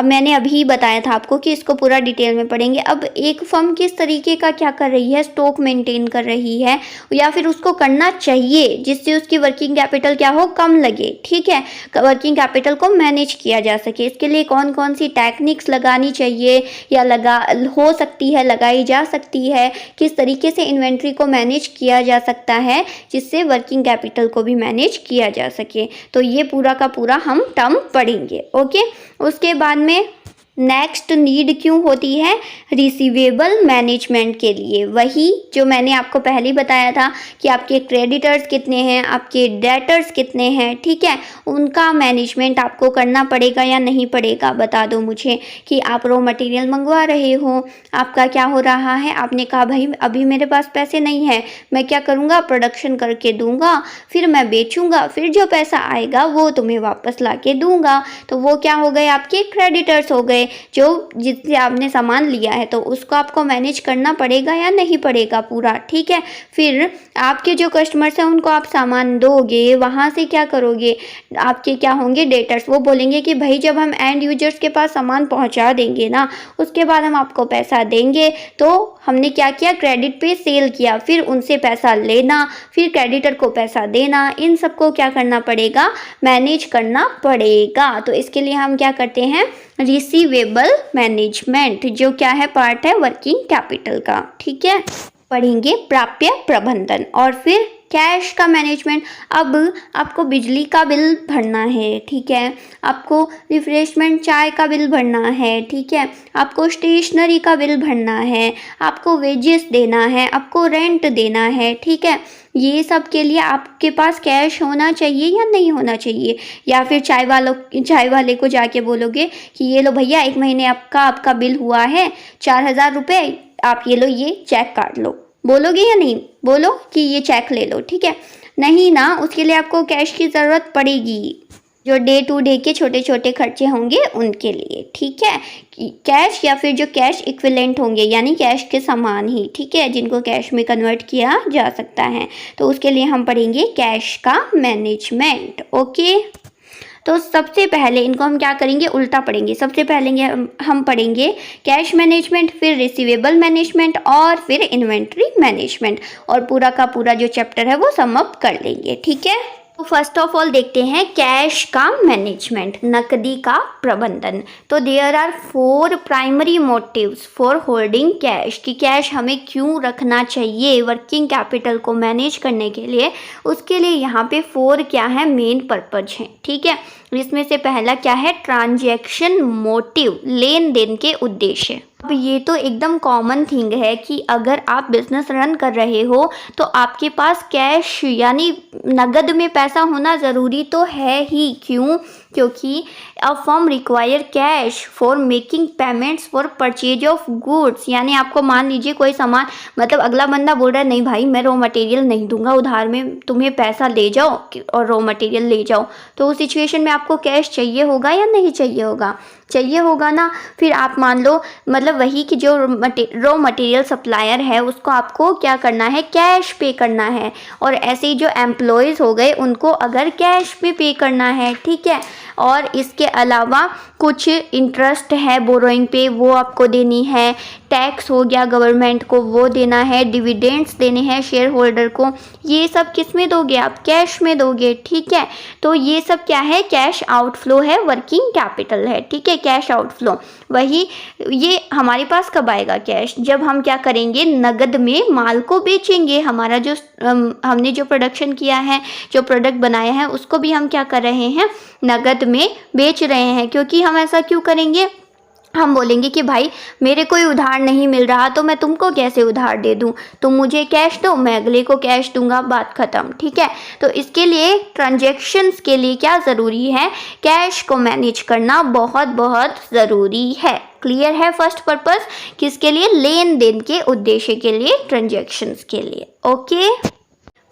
मैंने अभी बताया था आपको कि इसको पूरा डिटेल में पढ़ेंगे। अब एक फर्म किस तरीके का क्या कर रही है, स्टॉक मेंटेन कर रही है या फिर उसको करना चाहिए जिससे उसकी वर्किंग कैपिटल क्या हो, कम लगे। ठीक है, वर्किंग कैपिटल को मैनेज किया जा सके, इसके लिए कौन कौन सी टेक्निक्स लगानी चाहिए या हो सकती है, लगाई जा सकती है, किस तरीके से इन्वेंट्री को मैनेज किया जा सकता है जिससे वर्किंग कैपिटल को भी मैनेज किया जा सके। तो ये पूरा का पूरा हम टर्म पढ़ेंगे। ओके, उसके बाद में नेक्स्ट नीड क्यों होती है, रिसीवेबल मैनेजमेंट के लिए। वही जो मैंने आपको पहले ही बताया था कि आपके क्रेडिटर्स कितने हैं, आपके डेटर्स कितने हैं, ठीक है, उनका मैनेजमेंट आपको करना पड़ेगा या नहीं पड़ेगा। बता दो मुझे कि आप रॉ मटेरियल मंगवा रहे हो, आपका क्या हो रहा है, आपने कहा भाई अभी मेरे पास पैसे नहीं है, मैं क्या करूँगा, प्रोडक्शन करके दूंगा, फिर मैं बेचूंगा, फिर जो पैसा आएगा वो तुम्हें वापस ला के दूंगा। तो वो क्या हो गए, आपके क्रेडिटर्स हो गए जो जिससे आपने सामान लिया है, तो उसको आपको मैनेज करना पड़ेगा या नहीं पड़ेगा पूरा। ठीक है, फिर आपके जो कस्टमर्स हैं उनको आप सामान दोगे, वहाँ से क्या करोगे, आपके क्या होंगे डेटर्स, वो बोलेंगे कि भाई जब हम एंड यूजर्स के पास सामान पहुँचा देंगे ना, उसके बाद हम आपको पैसा देंगे। तो हमने क्या किया, क्रेडिट पे सेल किया, फिर उनसे पैसा लेना, फिर क्रेडिटर को पैसा देना, इन सबको क्या करना पड़ेगा, मैनेज करना पड़ेगा। तो इसके लिए हम क्या करते हैं, रिसीवेबल मैनेजमेंट, जो क्या है पार्ट है वर्किंग कैपिटल का। ठीक है, पढ़ेंगे प्राप्य प्रबंधन और फिर कैश का मैनेजमेंट। अब आपको बिजली का बिल भरना है, ठीक है, आपको रिफ्रेशमेंट चाय का बिल भरना है, ठीक है, आपको स्टेशनरी का बिल भरना है, आपको वेजेस देना है, आपको रेंट देना है। ठीक है, ये सब के लिए आपके पास कैश होना चाहिए या नहीं होना चाहिए। या फिर चाय वाले को जाके बोलोगे कि ये लो भैया 1 महीने आपका बिल हुआ है 4000 रुपये, आप ये लो, ये चेक काट लो, बोलोगे या नहीं, बोलो कि ये चेक ले लो। ठीक है, नहीं ना, उसके लिए आपको कैश की ज़रूरत पड़ेगी, जो डे टू डे के छोटे छोटे खर्चे होंगे उनके लिए। ठीक है, कैश या फिर जो कैश इक्विवेलेंट होंगे यानी कैश के समान ही, ठीक है, जिनको कैश में कन्वर्ट किया जा सकता है, तो उसके लिए हम पढ़ेंगे कैश का मैनेजमेंट। ओके, तो सबसे पहले इनको हम क्या करेंगे, उल्टा पढ़ेंगे। सबसे पहले हम पढ़ेंगे कैश मैनेजमेंट, फिर रिसीवेबल मैनेजमेंट और फिर इन्वेंट्री मैनेजमेंट, और पूरा का पूरा जो चैप्टर है वो सम अप कर लेंगे। ठीक है, तो फर्स्ट ऑफ ऑल देखते हैं कैश का मैनेजमेंट, नकदी का प्रबंधन। तो there are 4 primary motives for holding cash, कि कैश हमें क्यों रखना चाहिए वर्किंग कैपिटल को मैनेज करने के लिए। उसके लिए यहाँ पे 4 क्या है मेन पर्पज हैं, ठीक है। इसमें से पहला क्या है, ट्रांजैक्शन मोटिव, लेन देन के उद्देश्य। अब ये तो एकदम कॉमन थिंग है कि अगर आप बिजनेस रन कर रहे हो तो आपके पास कैश यानी नगद में पैसा होना ज़रूरी तो है ही। क्यों? क्योंकि a firm require cash for making payments for purchase of goods. यानी आपको मान लीजिए कोई सामान, मतलब अगला बंदा बोल रहा है नहीं भाई मैं रॉ मटेरियल नहीं दूंगा उधार में, तुम्हें पैसा ले जाओ और रॉ मटेरियल ले जाओ, तो उस सिचुएशन में आपको कैश चाहिए होगा या नहीं चाहिए होगा? चाहिए होगा ना। फिर आप मान लो मतलब वही कि जो रॉ मटेरियल सप्लायर है उसको आपको क्या करना है, कैश पे करना है। और ऐसे ही जो एम्प्लॉयज़ हो गए उनको अगर कैश में पे करना है, ठीक है। और इसके अलावा कुछ इंटरेस्ट है बोरोइंग पे वो आपको देनी है, टैक्स हो गया गवर्नमेंट को वो देना है, डिविडेंड्स देने हैं शेयर होल्डर को, ये सब किस में दोगे आप, कैश में दोगे, ठीक है। तो ये सब क्या है, कैश आउटफ्लो है, वर्किंग कैपिटल है, ठीक है, कैश आउटफ्लो। वही ये हमारे पास कब आएगा कैश, जब हम क्या करेंगे, नगद में माल को बेचेंगे। हमारा जो हमने जो प्रोडक्शन किया है, जो प्रोडक्ट बनाया है उसको भी हम क्या कर रहे हैं, नगद में बेच रहे हैं। क्योंकि हम ऐसा क्यों करेंगे, हम बोलेंगे कि भाई मेरे कोई उधार नहीं मिल रहा तो मैं तुमको कैसे उधार दे दूं, तुम मुझे कैश दो मैं अगले को कैश दूंगा, बात ख़त्म, ठीक है। तो इसके लिए ट्रांजैक्शंस के लिए क्या ज़रूरी है, कैश को मैनेज करना बहुत बहुत ज़रूरी है। क्लियर है फर्स्ट पर्पस किसके लिए, लेन देन के उद्देश्य के लिए, ट्रांजैक्शंस के लिए, ओके।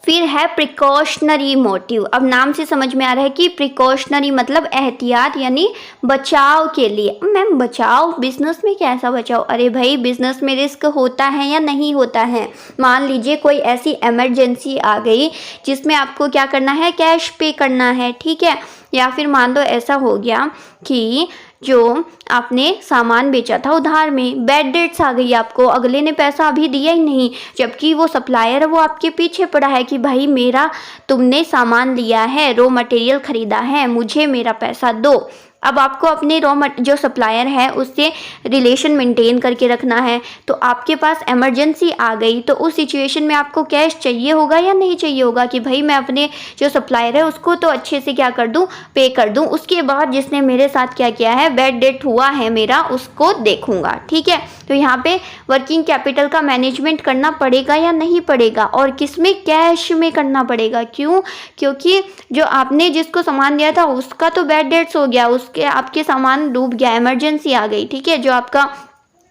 फिर है प्रिकॉशनरी मोटिव। अब नाम से समझ में आ रहा है कि प्रिकॉशनरी मतलब एहतियात यानी बचाव के लिए। मैम बचाव, बिजनेस में कैसा बचाव? अरे भाई बिजनेस में रिस्क होता है या नहीं होता है। मान लीजिए कोई ऐसी इमरजेंसी आ गई जिसमें आपको क्या करना है, कैश पे करना है, ठीक है। या फिर मान लो ऐसा हो गया कि जो आपने सामान बेचा था उधार में, बैड डेट्स आ गई आपको, अगले ने पैसा अभी दिया ही नहीं, जबकि वो सप्लायर है वो आपके पीछे पड़ा है कि भाई मेरा तुमने सामान लिया है, रॉ मटेरियल ख़रीदा है, मुझे मेरा पैसा दो। अब आपको अपने जो सप्लायर है उससे रिलेशन मेंटेन करके रखना है। तो आपके पास इमरजेंसी आ गई तो उस सिचुएशन में आपको कैश चाहिए होगा या नहीं चाहिए होगा कि भाई मैं अपने जो सप्लायर है उसको तो अच्छे से क्या कर दूं, पे कर दूं, उसके बाद जिसने मेरे साथ क्या किया है, बैड डेट हुआ है मेरा, उसको देखूंगा, ठीक है। तो यहाँ पे वर्किंग कैपिटल का मैनेजमेंट करना पड़ेगा या नहीं पड़ेगा, और किसमें, कैश में करना पड़ेगा। क्यों? क्योंकि जो आपने जिसको सामान दिया था उसका तो बैड डेट्स हो गया, उसके आपके सामान डूब गया, इमरजेंसी आ गई, ठीक है, जो आपका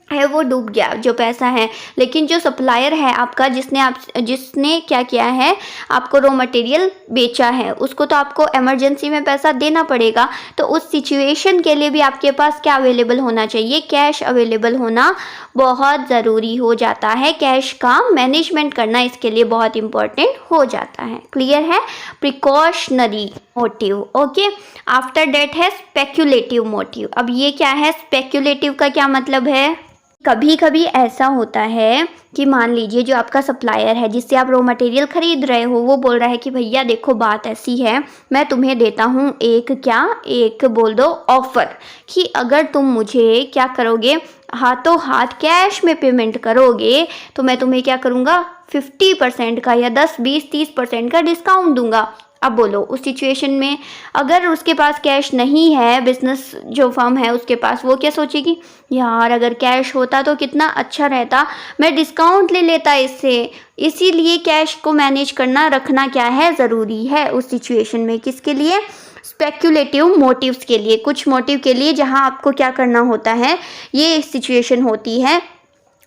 है वो डूब गया जो पैसा है। लेकिन जो सप्लायर है आपका, जिसने क्या किया है, आपको रॉ मटेरियल बेचा है, उसको तो आपको इमरजेंसी में पैसा देना पड़ेगा। तो उस सिचुएशन के लिए भी आपके पास क्या अवेलेबल होना चाहिए, कैश अवेलेबल होना बहुत ज़रूरी हो जाता है। कैश का मैनेजमेंट करना इसके लिए बहुत इंपॉर्टेंट हो जाता है। क्लियर है? Precautionary motive, okay. After that है स्पेक्यूलेटिव मोटिव। अब ये क्या है, स्पेक्यूलेटिव का क्या मतलब है, कभी कभी ऐसा होता है कि मान लीजिए जो आपका सप्लायर है जिससे आप रॉ मटेरियल खरीद रहे हो, वो बोल रहा है कि भैया देखो बात ऐसी है, मैं तुम्हें देता हूँ एक बोल दो ऑफर, कि अगर तुम मुझे क्या करोगे, हाथों हाथ कैश में पेमेंट करोगे तो मैं तुम्हें क्या करूँगा, 50% का या 10, 20, 30% का डिस्काउंट दूंगा। अब बोलो उस सिचुएशन में अगर उसके पास कैश नहीं है, बिजनेस जो फर्म है उसके पास, वो क्या सोचेगी, यार अगर कैश होता तो कितना अच्छा रहता, मैं डिस्काउंट ले लेता इससे। इसीलिए कैश को मैनेज करना, रखना क्या है, ज़रूरी है उस सिचुएशन में। किसके लिए? स्पेक्यूलेटिव मोटिव्स के लिए, कुछ मोटिव के लिए जहां आपको क्या करना होता है, ये सिचुएशन होती है,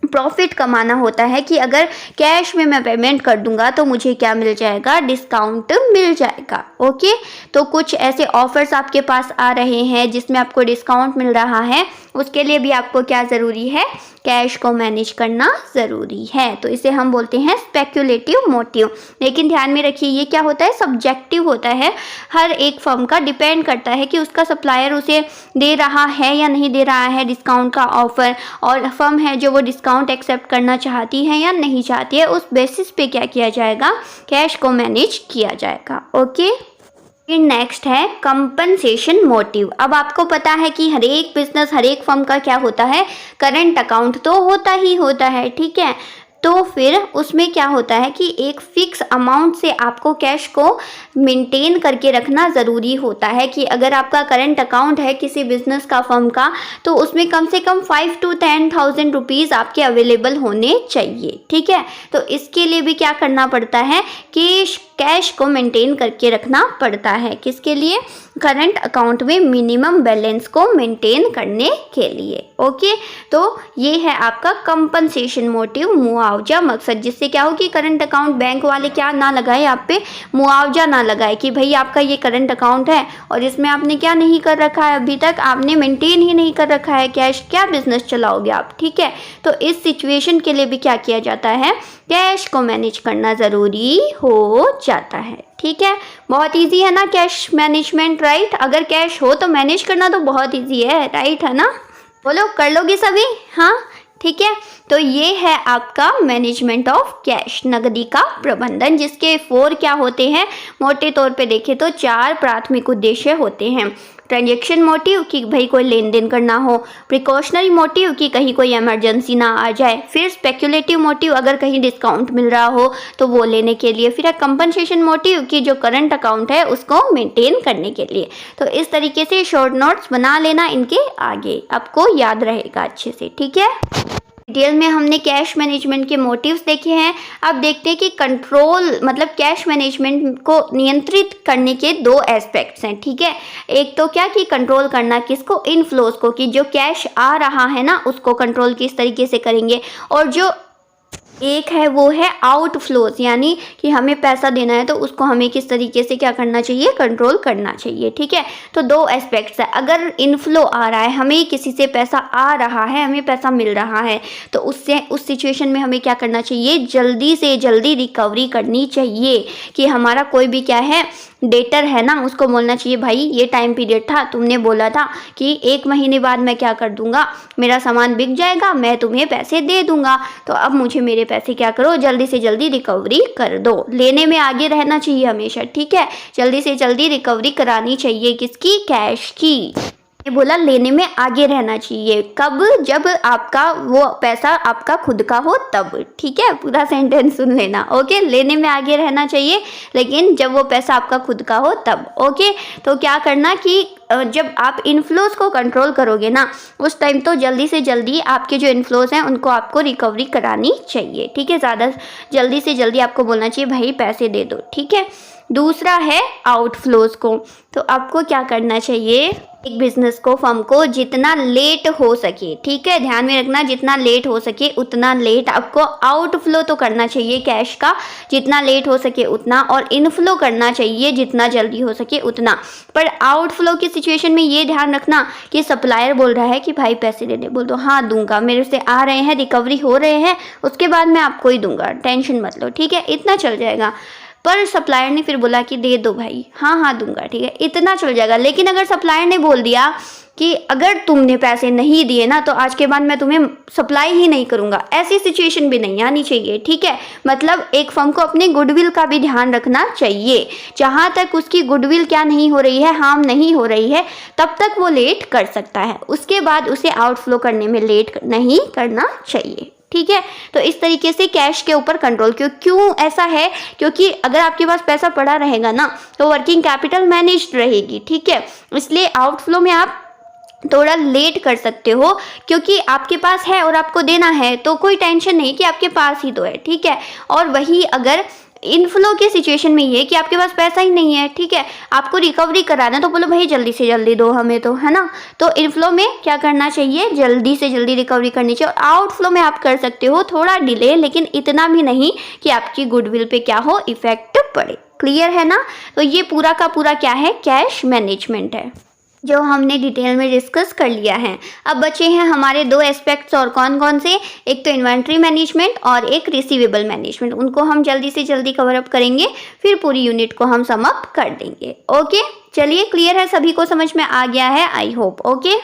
प्रॉफिट कमाना होता है कि अगर कैश में मैं पेमेंट कर दूंगा तो मुझे क्या मिल जाएगा, डिस्काउंट मिल जाएगा, ओके। तो कुछ ऐसे ऑफर्स आपके पास आ रहे हैं जिसमें आपको डिस्काउंट मिल रहा है, उसके लिए भी आपको क्या ज़रूरी है, कैश को मैनेज करना ज़रूरी है। तो इसे हम बोलते हैं स्पेक्यूलेटिव मोटिव। लेकिन ध्यान में रखिए ये क्या होता है, सब्जेक्टिव होता है, हर एक फर्म का डिपेंड करता है कि उसका सप्लायर उसे दे रहा है या नहीं दे रहा है डिस्काउंट का ऑफ़र, और फर्म है जो वो डिस्काउंट एक्सेप्ट करना चाहती है या नहीं चाहती है, उस बेसिस पे क्या किया जाएगा, कैश को मैनेज किया जाएगा, ओके। फिर नेक्स्ट है कंपनसेशन मोटिव। अब आपको पता है कि हर एक बिजनेस, हर एक फर्म का क्या होता है, करंट अकाउंट तो होता ही होता है, ठीक है। तो फिर उसमें क्या होता है कि एक फिक्स अमाउंट से आपको कैश को मेंटेन करके रखना ज़रूरी होता है कि अगर आपका करंट अकाउंट है किसी बिजनेस का, फर्म का, तो उसमें कम से कम 5 to 10,000 रुपीज़ आपके अवेलेबल होने चाहिए, ठीक है। तो इसके लिए भी क्या करना पड़ता है कि कैश को मेंटेन करके रखना पड़ता है। किसके लिए? करंट अकाउंट में मिनिमम बैलेंस को मेंटेन करने के लिए। ओके, तो ये है आपका कंपनसेशन मोटिव, मुआवजा मकसद, जिससे क्या हो कि करंट अकाउंट बैंक वाले क्या ना लगाए, आप पे मुआवजा ना लगाए कि भाई आपका ये करंट अकाउंट है और इसमें आपने क्या नहीं कर रखा है, अभी तक आपने मेंटेन ही नहीं कर रखा है कैश, क्या बिजनेस चलाओगे आप, ठीक है। तो इस सिचुएशन के लिए भी क्या किया जाता है, कैश को मैनेज करना ज़रूरी हो जाता है, ठीक है। बहुत इजी है ना कैश मैनेजमेंट, राइट। अगर कैश हो तो मैनेज करना तो बहुत इजी है, राइट है ना। बोलो, कर लोगे सभी? हाँ, ठीक है। तो ये है आपका मैनेजमेंट ऑफ कैश, नकदी का प्रबंधन, जिसके 4 क्या होते हैं, मोटे तौर पे देखें तो 4 प्राथमिक उद्देश्य होते हैं। ट्रांजैक्शन मोटिव कि भाई कोई लेन देन करना हो, प्रिकॉशनरी मोटिव कि कहीं कोई इमरजेंसी ना आ जाए, फिर स्पेक्युलेटिव मोटिव अगर कहीं डिस्काउंट मिल रहा हो तो वो लेने के लिए, फिर है कंपनसेशन मोटिव कि जो करंट अकाउंट है उसको मेंटेन करने के लिए। तो इस तरीके से शॉर्ट नोट्स बना लेना, इनके आगे आपको याद रहेगा अच्छे से, ठीक है। डिटेल में हमने कैश मैनेजमेंट के मोटिव्स देखे हैं। अब देखते हैं कि कंट्रोल मतलब कैश मैनेजमेंट को नियंत्रित करने के 2 एस्पेक्ट्स हैं, ठीक है। एक तो क्या कि कंट्रोल करना किसको, इनफ्लोज को, कि जो कैश आ रहा है ना उसको कंट्रोल किस तरीके से करेंगे, और जो एक है वो है आउटफ्लोज, यानी कि हमें पैसा देना है तो उसको हमें किस तरीके से क्या करना चाहिए, कंट्रोल करना चाहिए, ठीक है। तो 2 एस्पेक्ट्स है। अगर इनफ्लो आ रहा है, हमें किसी से पैसा आ रहा है, हमें पैसा मिल रहा है, तो उससे उस सिचुएशन में हमें क्या करना चाहिए, जल्दी से जल्दी रिकवरी करनी चाहिए। कि हमारा कोई भी क्या है, डेटर है ना, उसको बोलना चाहिए भाई ये टाइम पीरियड था, तुमने बोला था कि 1 महीने बाद मैं क्या कर दूंगा, मेरा सामान बिक जाएगा, मैं तुम्हें पैसे दे दूंगा, तो अब मुझे मेरे पैसे क्या करो, जल्दी से जल्दी रिकवरी कर दो। लेने में आगे रहना चाहिए हमेशा, ठीक है। जल्दी से जल्दी रिकवरी करानी चाहिए, किसकी, कैश की। ये बोला लेने में आगे रहना चाहिए, कब, जब आपका वो पैसा आपका खुद का हो तब, ठीक है। पूरा सेंटेंस सुन लेना, ओके। लेने में आगे रहना चाहिए लेकिन जब वो पैसा आपका खुद का हो तब, ओके। तो क्या करना कि जब आप इनफ्लोज को कंट्रोल करोगे ना उस टाइम तो जल्दी से जल्दी आपके जो इनफ्लोज हैं उनको आपको रिकवरी करानी चाहिए, ठीक है। ज़्यादा जल्दी से जल्दी आपको बोलना चाहिए भाई पैसे दे दो, ठीक है। दूसरा है आउटफ्लोज को, तो आपको क्या करना चाहिए, एक बिजनेस को, फर्म को जितना लेट हो सके, ठीक है, ध्यान में रखना, जितना लेट हो सके उतना लेट आपको आउटफ्लो तो करना चाहिए कैश का, जितना लेट हो सके उतना, और इनफ्लो करना चाहिए जितना जल्दी हो सके उतना। पर आउटफ्लो की सिचुएशन में ये ध्यान रखना कि सप्लायर बोल रहा है कि भाई पैसे दे दे, बोल दो हाँ दूंगा, मेरे से आ रहे हैं, रिकवरी हो रहे हैं, उसके बाद मैं आपको ही दूंगा, टेंशन मत लो, ठीक है, इतना चल जाएगा। पर सप्लायर ने फिर बोला कि दे दो भाई, हाँ हाँ दूंगा, ठीक है, इतना चल जाएगा। लेकिन अगर सप्लायर ने बोल दिया कि अगर तुमने पैसे नहीं दिए ना तो आज के बाद मैं तुम्हें सप्लाई ही नहीं करूंगा, ऐसी सिचुएशन भी नहीं आनी चाहिए, ठीक है। मतलब एक फर्म को अपने गुडविल का भी ध्यान रखना चाहिए, जहाँ तक उसकी गुडविल क्या नहीं हो रही है, हार्म नहीं हो रही है, तब तक वो लेट कर सकता है, उसके बाद उसे आउटफ्लो करने में लेट नहीं करना चाहिए, ठीक है। तो इस तरीके से कैश के ऊपर कंट्रोल, क्यों ऐसा है, क्योंकि अगर आपके पास पैसा पड़ा रहेगा ना तो वर्किंग कैपिटल मैनेज्ड रहेगी, ठीक है। इसलिए आउटफ्लो में आप थोड़ा लेट कर सकते हो, क्योंकि आपके पास है और आपको देना है तो कोई टेंशन नहीं कि आपके पास ही तो है, ठीक है। और वही अगर इनफ्लो की सिचुएशन में ये कि आपके पास पैसा ही नहीं है, ठीक है, आपको रिकवरी कराना तो बोलो भाई जल्दी से जल्दी दो हमें तो, है ना। तो इनफ्लो में क्या करना चाहिए, जल्दी से जल्दी रिकवरी करनी चाहिए। और आउटफ्लो में आप कर सकते हो थोड़ा डिले, लेकिन इतना भी नहीं कि आपकी गुडविल पे क्या हो, इफेक्ट पड़े। क्लियर है ना। तो ये पूरा का पूरा क्या है, कैश मैनेजमेंट है, जो हमने डिटेल में डिस्कस कर लिया है। अब बचे हैं हमारे 2 एस्पेक्ट्स, और कौन कौन से, एक तो इन्वेंट्री मैनेजमेंट और एक रिसीवेबल मैनेजमेंट। उनको हम जल्दी से जल्दी कवर अप करेंगे, फिर पूरी यूनिट को हम सम अप कर देंगे। ओके, चलिए, क्लियर है, सभी को समझ में आ गया है, आई होप। ओके,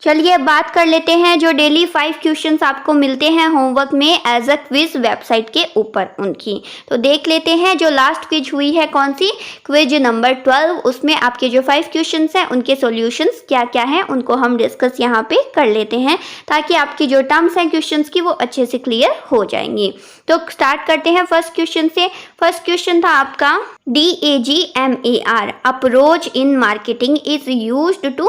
चलिए अब बात कर लेते हैं जो डेली 5 क्वेश्चंस आपको मिलते हैं होमवर्क में एज अ क्विज वेबसाइट के ऊपर उनकी। तो देख लेते हैं जो लास्ट क्विज हुई है कौन सी, क्विज नंबर 12, उसमें आपके जो 5 क्वेश्चंस हैं उनके सॉल्यूशंस क्या क्या हैं उनको हम डिस्कस यहाँ पे कर लेते हैं ताकि आपकी जो टर्म्स हैं क्वेश्चंस की वो अच्छे से क्लियर हो जाएंगी। तो स्टार्ट करते हैं फर्स्ट क्वेश्चन से। फर्स्ट क्वेश्चन था आपका DAGMAR approach in marketing is used to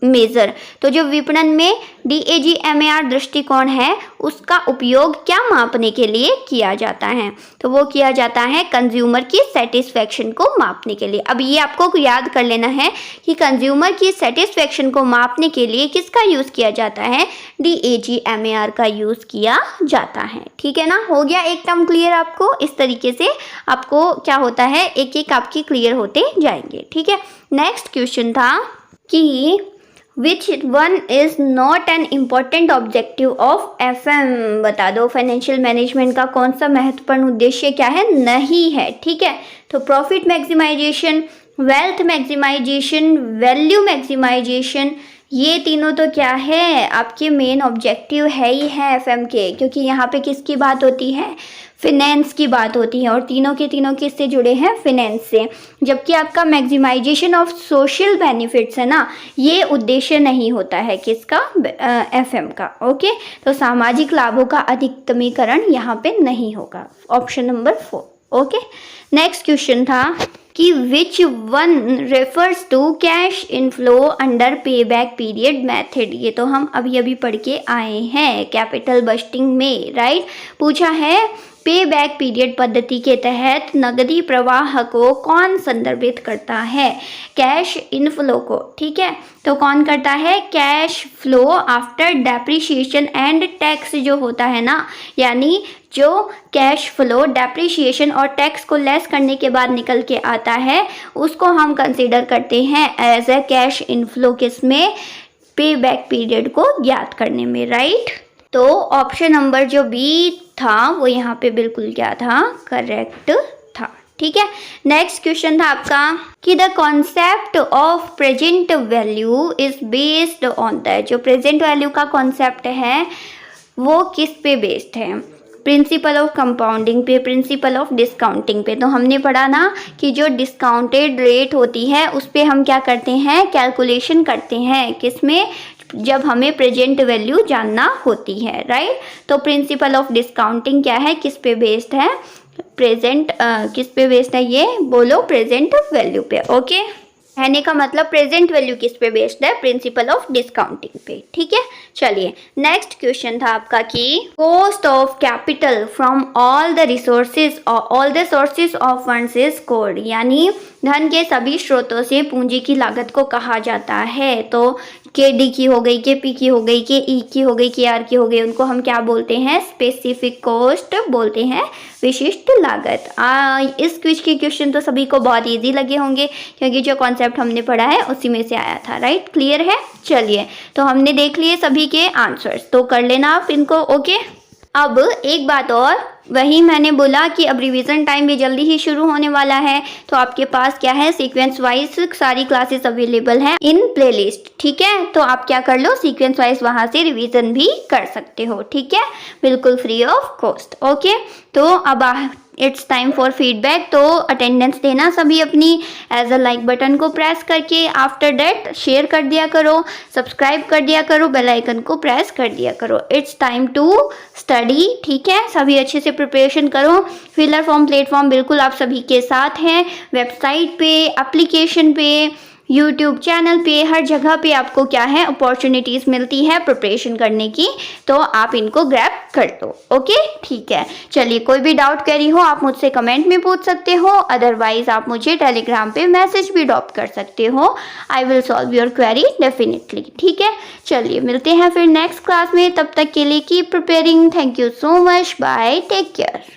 measure. तो जो विपणन में DAGMAR दृष्टिकोण है उसका उपयोग क्या मापने के लिए किया जाता है, तो वो किया जाता है कंज्यूमर की सेटिस्फेक्शन को मापने के लिए। अब ये आपको याद कर लेना है कि कंज्यूमर की सेटिस्फेक्शन को मापने के लिए किसका यूज़ किया जाता है, DAGMAR का यूज़ किया जाता है। ठीक है ना, हो गया एक टर्म क्लियर आपको। इस तरीके से आपको क्या होता है एक एक आपकी क्लियर होते जाएंगे। ठीक है, नेक्स्ट क्वेश्चन था कि which one is not an important objective of FM। बता दो फाइनेंशियल मैनेजमेंट का कौन सा महत्वपूर्ण उद्देश्य क्या है, नहीं है। ठीक है, तो profit maximisation, wealth maximisation, value maximisation, ये तीनों तो क्या है आपके मेन ऑब्जेक्टिव है ही है FM के, क्योंकि यहाँ पे किसकी बात होती है, फिनेंस की बात होती है और तीनों के तीनों किससे जुड़े हैं, फिनेंस से। जबकि आपका मैक्सिमाइजेशन ऑफ सोशल बेनिफिट्स है ना, ये उद्देश्य नहीं होता है किसका, FM का। ओके, तो सामाजिक लाभों का अधिकतमीकरण यहाँ पे नहीं होगा, option number 4। Okay, next question था कि which one refers to cash inflow under payback period method. ये तो हम अभी अभी पढ़ के आए हैं कैपिटल बस्टिंग में, राइट। पूछा है पे बैक पीरियड पद्धति के तहत नकदी प्रवाह को कौन संदर्भित करता है, कैश इनफ्लो को। ठीक है, तो कौन करता है, cash flow after depreciation and tax जो होता है ना, यानी जो कैश फ्लो डेप्रिसिएशन और टैक्स को लेस करने के बाद निकल के आता है उसको हम कंसीडर करते हैं एज ए कैश इनफ्लो, किसमें, पे बैक पीरियड को ज्ञात करने में, राइट। तो ऑप्शन नंबर जो बी था वो यहाँ पे बिल्कुल क्या था, करेक्ट था। ठीक है, नेक्स्ट क्वेश्चन था आपका कि the concept of present value is based on the. जो प्रेजेंट वैल्यू का कॉन्सेप्ट है वो किस पे बेस्ड है, प्रिंसिपल ऑफ कंपाउंडिंग पे, प्रिंसिपल ऑफ डिस्काउंटिंग पे। तो हमने पढ़ा ना कि जो डिस्काउंटेड रेट होती है उस पे हम क्या करते हैं, कैलकुलेशन करते हैं, किसमें, जब हमें प्रेजेंट वैल्यू जानना होती है, राइट। तो प्रिंसिपल ऑफ डिस्काउंटिंग क्या है, किस पे बेस्ड है, प्रेजेंट किस पे बेस्ड है, ये बोलो, प्रेजेंट वैल्यू पे। ओके, कहने का मतलब प्रेजेंट वैल्यू किस पे बेस्ड है, प्रिंसिपल ऑफ डिस्काउंटिंग पे। ठीक है, चलिए नेक्स्ट क्वेश्चन था आपका कि cost of capital from all the resources all the sources of funds is called. यानी धन के सभी स्रोतों से पूंजी की लागत को कहा जाता है। तो KD की हो गई, KP की हो गई, KE की हो गई, KR की हो गई, उनको हम क्या बोलते हैं, स्पेसिफिक कॉस्ट बोलते हैं, विशिष्ट लागत। इस क्विज के क्वेश्चन तो सभी को बहुत इजी लगे होंगे क्योंकि जो कॉन्सेप्ट हमने पढ़ा है उसी में से आया था, राइट। क्लियर है, चलिए तो हमने देख लिए सभी के आंसर्स, तो कर लेना आप इनको। ओके, अब एक बात और, वही मैंने बोला कि अब रिवीजन टाइम भी जल्दी ही शुरू होने वाला है, तो आपके पास क्या है, सीक्वेंस वाइज सारी क्लासेस अवेलेबल हैं इन प्लेलिस्ट। ठीक है, तो आप क्या कर लो, सीक्वेंस वाइज वहां से रिवीजन भी कर सकते हो। ठीक है, बिल्कुल फ्री ऑफ कॉस्ट। ओके, तो अब इट्स टाइम फॉर फीडबैक। तो अटेंडेंस देना सभी अपनी, एज अ लाइक बटन को प्रेस करके, आफ्टर दैट शेयर कर दिया करो, सब्सक्राइब कर दिया करो, बेल आइकन को प्रेस कर दिया करो। It's time to study. ठीक है, सभी अच्छे से प्रिपरेशन करो। फिलर फॉर्म प्लेटफॉर्म बिल्कुल आप सभी के साथ हैं, वेबसाइट पे, एप्लीकेशन पे, यूट्यूब चैनल पे, हर जगह पे आपको क्या है, अपॉर्चुनिटीज़ मिलती है प्रिपरेशन करने की, तो आप इनको ग्रैब कर दो। ओके, ठीक है, चलिए कोई भी डाउट क्वेरी हो आप मुझसे कमेंट में पूछ सकते हो, अदरवाइज आप मुझे टेलीग्राम पे मैसेज भी ड्रॉप कर सकते हो। I will solve your query definitely. ठीक है, चलिए मिलते हैं फिर नेक्स्ट क्लास में, तब तक के लिए keep preparing. Thank you so much, bye, take care.